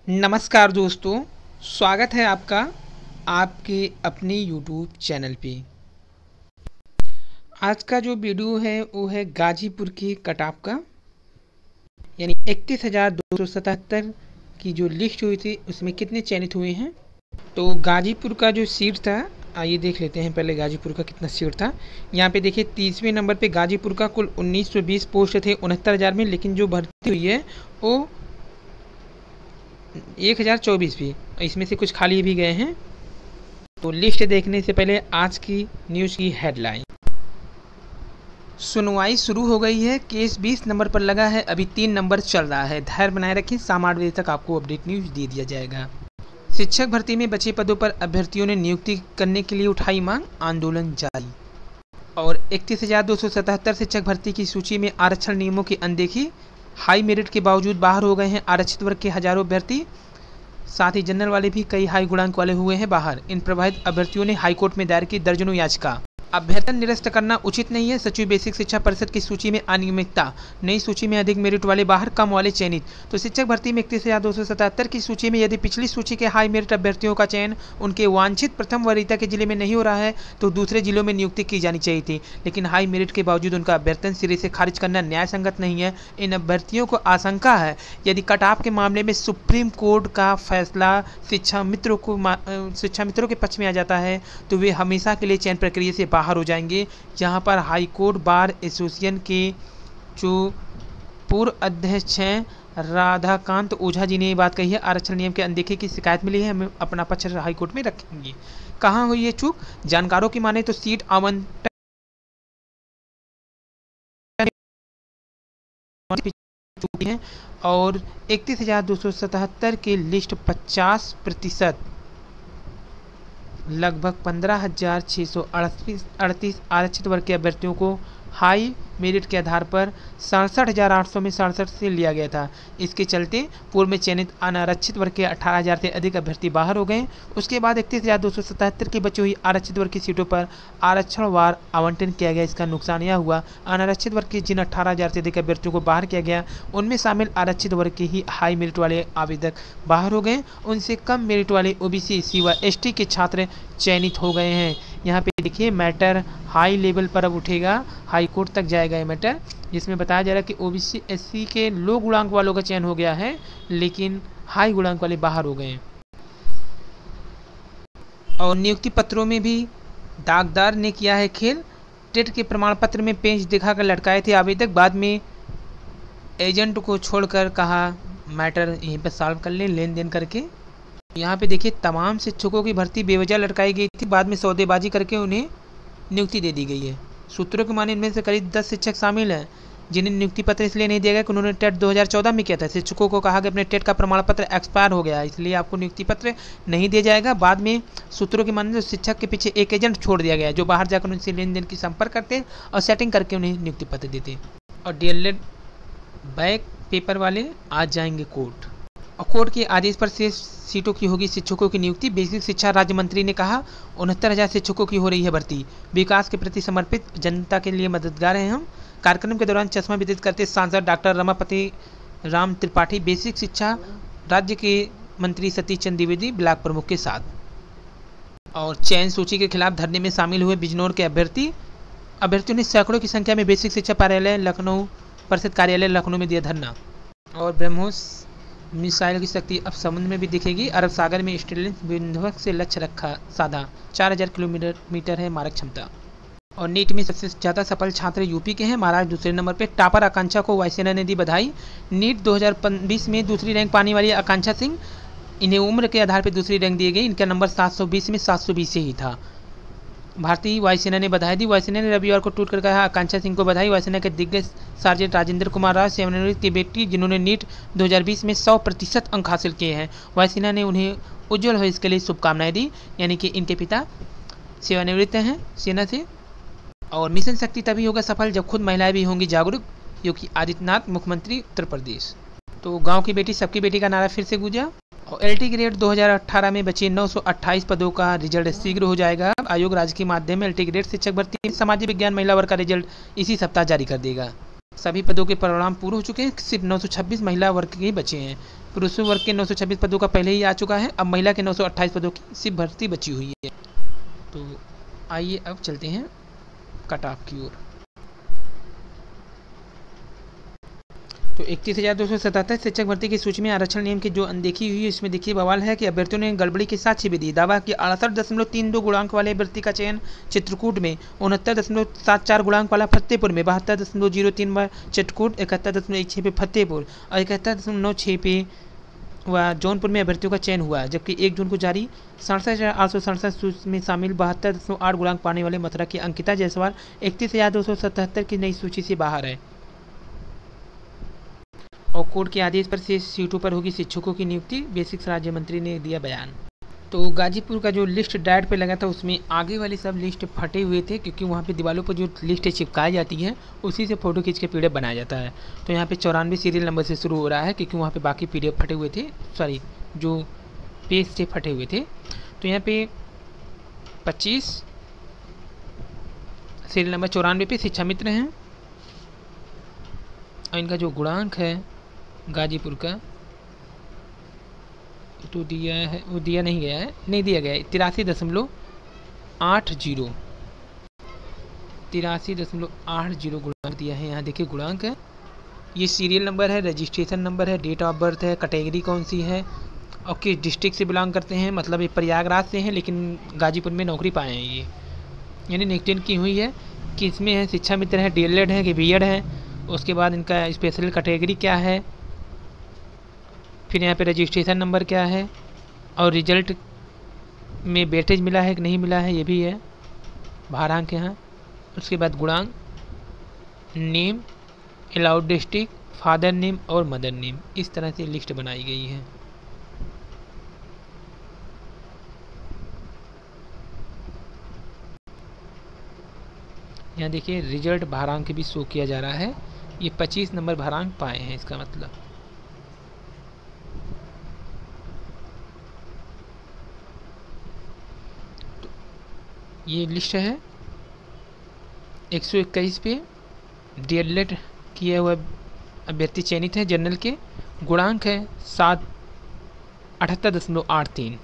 नमस्कार दोस्तों, स्वागत है आपका आपके अपने यूट्यूब चैनल पे। आज का जो वीडियो है वो है गाजीपुर के कटऑफ का, यानी 31,277 की जो लिस्ट हुई थी उसमें कितने चयनित हुए हैं। तो गाजीपुर का जो सीट था, आइए देख लेते हैं पहले गाजीपुर का कितना सीट था। यहाँ पे देखिए 30वें नंबर पे गाजीपुर का कुल 1920 पोस्ट थे 69,000 में, लेकिन जो भर्ती हुई है वो 1024 भी, इसमें से कुछ खाली भी गए हैं। तो लिस्ट देखने से पहले आज की न्यूज़ की हेडलाइन। सुनवाई शुरू हो गई है, केस 20 नंबर पर लगा है, अभी 3 नंबर चल रहा है। धैर्य बनाए रखें, शाम 8 बजे तक आपको अपडेट न्यूज़ दे दिया जाएगा। शिक्षक भर्ती में बचे पदों पर अभ्यर्थियों ने नियुक्ति करने के लिए उठाई मांग, आंदोलन जारी। और 31,277 शिक्षक भर्ती की सूची में आरक्षण नियमों की अनदेखी, हाई मेरिट के बावजूद बाहर हो गए हैं आरक्षित वर्ग के हजारों अभ्यर्थी। साथ ही जनरल वाले भी कई हाई गुणांक वाले हुए हैं बाहर। इन प्रभावित अभ्यर्थियों ने हाईकोर्ट में दायर की दर्जनों याचिका। अभ्यर्थन निरस्त करना उचित नहीं है, सचिव बेसिक शिक्षा परिषद की सूची में अनियमितता, नई सूची में अधिक मेरिट वाले बाहर, कम वाले चयनित। तो शिक्षक भर्ती में 31,277 की सूची में यदि पिछली सूची के हाई मेरिट अभ्यर्थियों का चयन उनके वांछित प्रथम वरीयता के जिले में नहीं हो रहा है तो दूसरे जिलों में नियुक्ति की जानी चाहिए थी, लेकिन हाई मेरिट के बावजूद उनका अभ्यर्थन सिरे से खारिज करना न्याय संगत नहीं है। इन अभ्यर्थियों को आशंका है यदि कटऑफ के मामले में सुप्रीम कोर्ट का फैसला शिक्षा मित्रों के पक्ष में आ जाता है तो वे हमेशा के लिए चयन प्रक्रिया से बाहर हो जाएंगे। यहाँ पर हाई कोर्ट बार एसोसिएशन के जो पूर्व अध्यक्ष हैं राधाकांत ओझा जी ने ये बात कही है। आरक्षण नियम के अनदेखी की शिकायत मिली है, हम अपना पक्ष हाई कोर्ट में रखेंगे। कहाँ हुई ये चूक? जानकारों की माने तो सीट आवंटन है और 31,277 की लिस्ट 50% लगभग 15,638 आरक्षित वर्ग के अभ्यर्थियों को हाई मेरिट के आधार पर 67,800 में 67 से लिया गया था। इसके चलते पूर्व में चयनित अनारक्षित वर्ग के 18,000 से अधिक अभ्यर्थी बाहर हो गए। उसके बाद 31,277 की बची हुई आरक्षित वर्ग की सीटों पर आरक्षणवार आवंटन किया गया। इसका नुकसान यह हुआ, अनारक्षित वर्ग के जिन 18,000 से अधिक अभ्यर्थियों को बाहर किया गया उनमें शामिल आरक्षित वर्ग के ही हाई मेरिट वाले आवेदक बाहर हो गए। उनसे कम मेरिट वाले ओबीसी, एससी व एसटी के छात्र चयनित हो गए हैं। यहाँ पे देखिए मैटर हाई लेवल पर अब उठेगा, हाई कोर्ट तक जाएगा ये मैटर, जिसमें बताया जा रहा है कि ओबीसी एससी के लो गुणांक वालों का चयन हो गया है लेकिन हाई गुणांक वाले बाहर हो गए। और नियुक्ति पत्रों में भी दागदार ने किया है खेल। टेट के प्रमाण पत्र में पेंच दिखाकर लटकाए थे आवेदक, बाद में एजेंट को छोड़कर कहा मैटर यहीं पर सॉल्व कर लें लेन देन करके। यहाँ पे देखिए तमाम शिक्षकों की भर्ती बेवजह लटकाई गई थी, बाद में सौदेबाजी करके उन्हें नियुक्ति दे दी गई है। सूत्रों के माने इनमें से करीब 10 शिक्षक शामिल हैं जिन्हें नियुक्ति पत्र इसलिए नहीं दिया गया कि उन्होंने टेट 2014 में किया था। शिक्षकों को कहा कि अपने टेट का प्रमाण पत्र एक्सपायर हो गया है, इसलिए आपको नियुक्ति पत्र नहीं दिया जाएगा। बाद में सूत्रों के माने तो शिक्षक के पीछे एक एजेंट छोड़ दिया गया जो बाहर जाकर उनसे लेन देन की संपर्क करते और सेटिंग करके उन्हें नियुक्ति पत्र देते। और डीएलएड बैक पेपर वाले आज जाएंगे कोर्ट और कोर्ट के आदेश पर शेष सीटों की होगी शिक्षकों की नियुक्ति। बेसिक शिक्षा राज्य मंत्री ने कहा 69,000 शिक्षकों की हो रही है भर्ती, विकास के प्रति समर्पित, जनता के लिए मददगार हैं हम। कार्यक्रम के दौरान चश्मा वितरित करते सांसद डॉक्टर रमापति राम त्रिपाठी, बेसिक शिक्षा राज्य के मंत्री सतीश चंद्र द्विवेदी ब्लॉक प्रमुख के साथ। और चयन सूची के खिलाफ धरने में शामिल हुए बिजनौर के अभ्यर्थियों ने सैकड़ों की संख्या में बेसिक शिक्षा कार्यालय लखनऊ परिषद कार्यालय लखनऊ में दिया धरना। और ब्रह्मोस मिसाइल की शक्ति अब समुद्र में भी दिखेगी, अरब सागर में स्टेलिन विध्वंसक से लक्ष्य रखा साधा, 4,000 किलोमीटर है मारक क्षमता। और नीट में सबसे ज़्यादा सफल छात्र यूपी के हैं, महाराष्ट्र दूसरे नंबर पे। टॉपर आकांक्षा को वायुसेना ने दी बधाई। नीट 2020 में दूसरी रैंक पाने वाली आकांक्षा सिंह, इन्हें उम्र के आधार पर दूसरी रैंक दी गई। इनका नंबर 720 में 720 ही था। भारतीय वायुसेना ने बधाई दी। वायुसेना ने रविवार को ट्वीट कर कहा आकांक्षा सिंह को बधाई। वायुसेना के दिग्गज सार्जेंट राजेंद्र कुमार राव, सेवानिवृत्त की बेटी जिन्होंने नीट 2020 में 100% अंक हासिल किए हैं, वायुसेना ने उन्हें उज्जवल भविष्य के लिए शुभकामनाएं दी। यानी कि इनके पिता सेवानिवृत्त हैं सेना से। और मिशन शक्ति तभी होगा सफल जब खुद महिलाएं भी होंगी जागरूक, योगी आदित्यनाथ मुख्यमंत्री उत्तर प्रदेश। तो गाँव की बेटी सबकी बेटी का नारा फिर से गूंजा। और एलटी ग्रेड 2018 में बचे 928 पदों का रिजल्ट शीघ्र हो जाएगा। आयोग राज्य के माध्यम में एलटी ग्रेड शिक्षक भर्ती में सामाजिक विज्ञान महिला वर्ग का रिजल्ट इसी सप्ताह जारी कर देगा। सभी पदों के परिणाम पूरे हो चुके हैं, सिर्फ 926 महिला वर्ग के बचे हैं। पुरुषों वर्ग के 926 पदों का पहले ही आ चुका है, अब महिला के 928 पदों की सिर्फ भर्ती बची हुई है। तो आइए अब चलते हैं कट ऑफ की ओर। तो 31,277 शिक्षक भर्ती की सूची में आरक्षण नियम की जो अनदेखी हुई है, इसमें देखिए बवाल है कि अभ्यर्थियों ने गड़बड़ी के साक्ष्य भी दी। दावा कि 68.32 गुणांक वाले अभ्यर्थी का चयन चित्रकूट में, 69.74 गुणांक वाला फतेहपुर में, 72.03 चित्रकूट, 71.16 पे फतेहपुर और 71.96 पे व जौनपुर में अभ्यर्थियों का चयन हुआ, जबकि 1 जून को जारी 67,867 में शामिल 72.8 गुणांक पाने वाले मथुरा की अंकिता जायसवाल 31,277 की नई सूची से बाहर है। और कोर्ट के आदेश पर से सीटों पर होगी शिक्षकों की नियुक्ति, बेसिक राज्य मंत्री ने दिया बयान। तो गाजीपुर का जो लिस्ट डायट पे लगा था उसमें आगे वाले सब लिस्ट फटे हुए थे, क्योंकि वहाँ पे दीवारों पर जो लिस्ट चिपकाई जाती है उसी से फ़ोटो खींच के पीडीएफ बनाया जाता है। तो यहाँ पे 94 सीरियल नंबर से शुरू हो रहा है, क्योंकि वहाँ पे बाकी पीडीएफ फटे हुए थे, सॉरी जो पेज से फटे हुए थे। तो यहाँ पे 25 सीरियल नंबर 94 पे शिक्षा मित्र हैं और इनका जो गुणांक है गाजीपुर का तो दिया है, वो दिया नहीं गया है, नहीं दिया गया है 83.80 गुणांक दिया है। यहाँ देखिए गुणांक है, ये सीरियल नंबर है, रजिस्ट्रेशन नंबर है, डेट ऑफ बर्थ है, कैटेगरी कौन सी है और किस डिस्ट्रिक्ट से बिलोंग करते हैं, मतलब ये प्रयागराज से हैं लेकिन गाजीपुर में नौकरी पाए हैं ये, यानी निकटेन की हुई है कि इसमें है शिक्षा मित्र है, डीएलएड है कि बीएड है, उसके बाद इनका स्पेशल कैटेगरी क्या है, फिर यहाँ पे रजिस्ट्रेशन नंबर क्या है और रिजल्ट में वेटेज मिला है कि नहीं मिला है ये भी है, भारांक यहाँ। उसके बाद गुणांक, name, allowed district, father name और मदर नेम, इस तरह से लिस्ट बनाई गई है। यहाँ देखिए रिजल्ट भारांक भी शो किया जा रहा है, ये 25 नंबर भारांक पाए हैं, इसका मतलब तो ये लिस्ट है। 121 पे डीएलएड किया हुआ अभ्यर्थी चयनित है, जनरल के गुणांक है 78.83।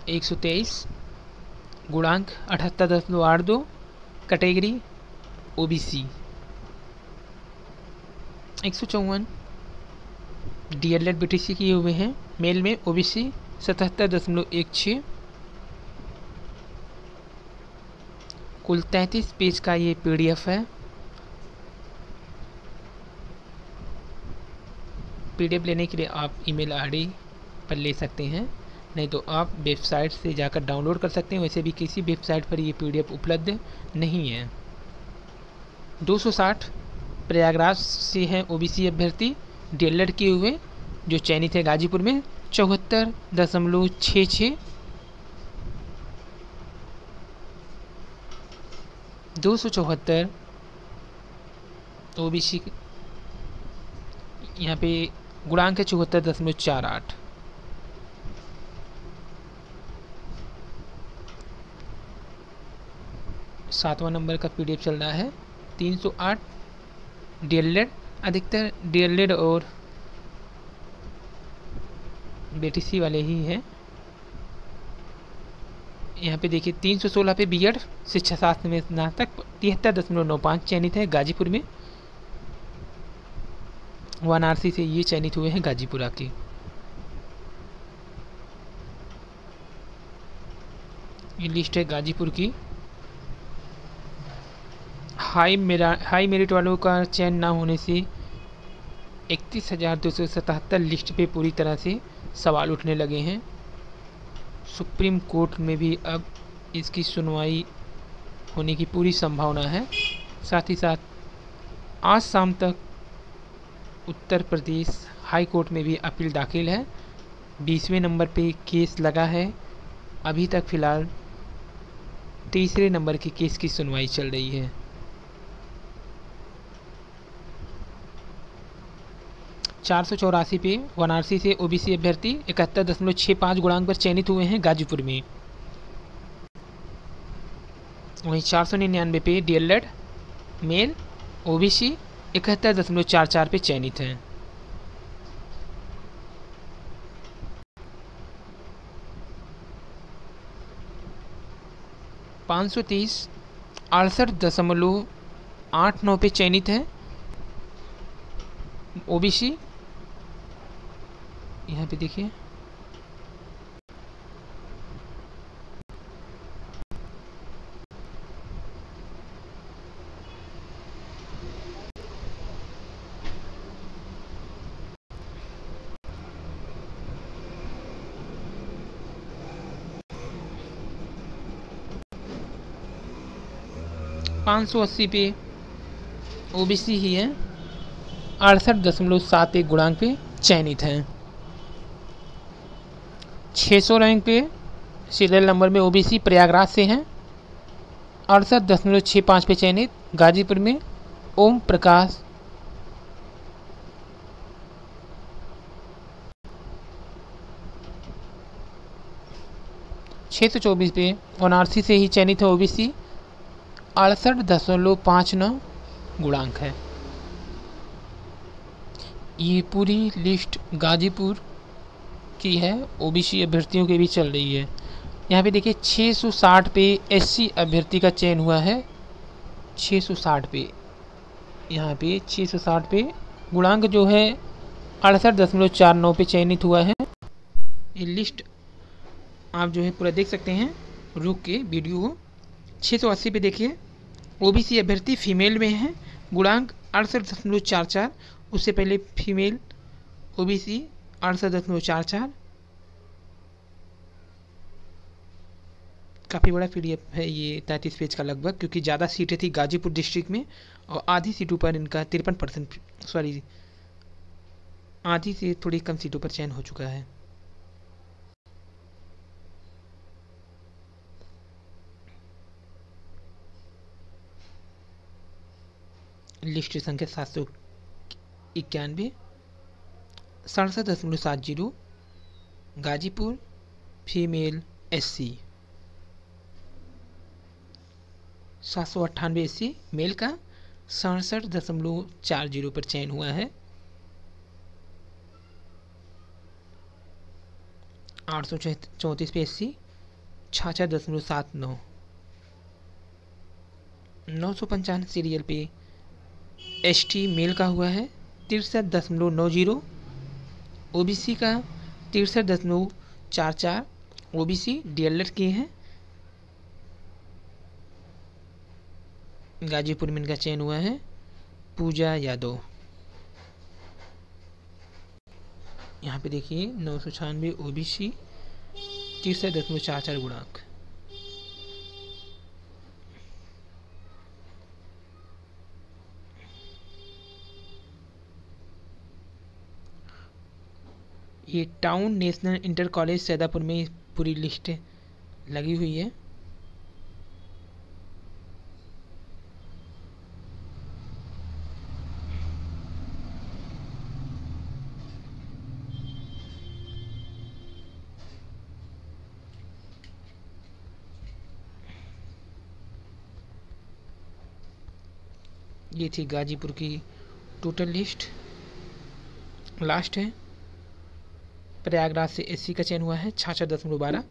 एक 123 गुणांक 78.82, कैटेगरी ओबीसी। 154 डीएलएड बीटीसी किए हुए हैं, मेल में ओबीसी 77.16। कुल 33 पेज का ये पीडीएफ है। पीडीएफ लेने के लिए आप ईमेल आईडी पर ले सकते हैं, नहीं तो आप वेबसाइट से जाकर डाउनलोड कर सकते हैं। वैसे भी किसी वेबसाइट पर ये पीडीएफ उपलब्ध नहीं है। 260 प्रयागराज से हैं ओबीसी अभ्यर्थी डीएलएड किए हुए जो चयनित है गाजीपुर में 74.66। 274 ओबीसी यहाँ पे गुणांक है 74.48। सातवां नंबर का पीडीएफ चल रहा है। 308 डीएलएड, अधिकतर डीएलएड और बीटीसी वाले ही हैं। यहाँ पे देखिए 316 पे बीएड शिक्षा शास्त्र में स्नातक 73.95 चयनित है गाजीपुर में। वाराणसी से ये चयनित हुए हैं गाजीपुरा के। ये लिस्ट है गाजीपुर की। हाई मेरिट वालों का चयन ना होने से 31,277 लिस्ट पे पूरी तरह से सवाल उठने लगे हैं। सुप्रीम कोर्ट में भी अब इसकी सुनवाई होने की पूरी संभावना है। साथ ही साथ आज शाम तक उत्तर प्रदेश हाई कोर्ट में भी अपील दाखिल है। 20वें नंबर पे केस लगा है। अभी तक फ़िलहाल तीसरे नंबर के केस की सुनवाई चल रही है। ₹484 पे वाराणसी से ओबीसी अभ्यर्थी 71.65 गुणांक पर चयनित हुए हैं गाजीपुर में। वहीं 499 पे डीएलएड मेल ओबीसी 71.44 पे चयनित हैं। (530) 68.89 पे चयनित है ओबीसी। यहाँ पे देखिए (580) पे ओबीसी ही है, 68.71 गुणांक पे चयनित हैं। 600 रैंक पे सीरियल नंबर में ओबीसी प्रयागराज से हैं, 68.65 पे चयनित गाजीपुर में ओम प्रकाश। 624 पे वाराणसी से ही चयनित है ओबीसी, 68.59 गुणांक है। ये पूरी लिस्ट गाजीपुर की है, ओबीसी अभ्यर्थियों की भी चल रही है। यहाँ पे देखिए 660 पे एससी अभ्यर्थी का चयन हुआ है, 660 पे, यहाँ पे 660 पे गुणांक जो है 68.49 पे चयनित हुआ है। ये लिस्ट आप जो है पूरा देख सकते हैं, रुक के वीडियो को। 680 पे देखिए ओबीसी अभ्यर्थी फीमेल में है, गुणांक 68.44, उससे पहले फीमेल ओबीसी 68.44। काफ़ी बड़ा पीडीएफ है ये, 33 पेज का लगभग, क्योंकि ज़्यादा सीटें थी गाजीपुर डिस्ट्रिक्ट में और आधी सीटों पर इनका 53%, सॉरी आधी से थोड़ी कम सीटों पर चयन हो चुका है। लिस्ट संख्या 791, 67.70 Ghazipur female SC, 798 SC male का 67.40 पर चयन हुआ है। 834 पे एससी 66.79, 955 सीरियल पे एसटी मेल का हुआ है 63.90, ओबीसी का 63.44, ओबीसी डीएलएड के हैं। गाजीपुर में इनका चयन हुआ है पूजा यादव। यहाँ पे देखिए 996 ओबीसी 63.44 गुणांक। ये town national inter college Saidapur में पूरी लिस्ट लगी हुई है। ये थी गाजीपुर की टोटल लिस्ट। लास्ट है प्रयागराज से एससी का चयन हुआ है 66.12,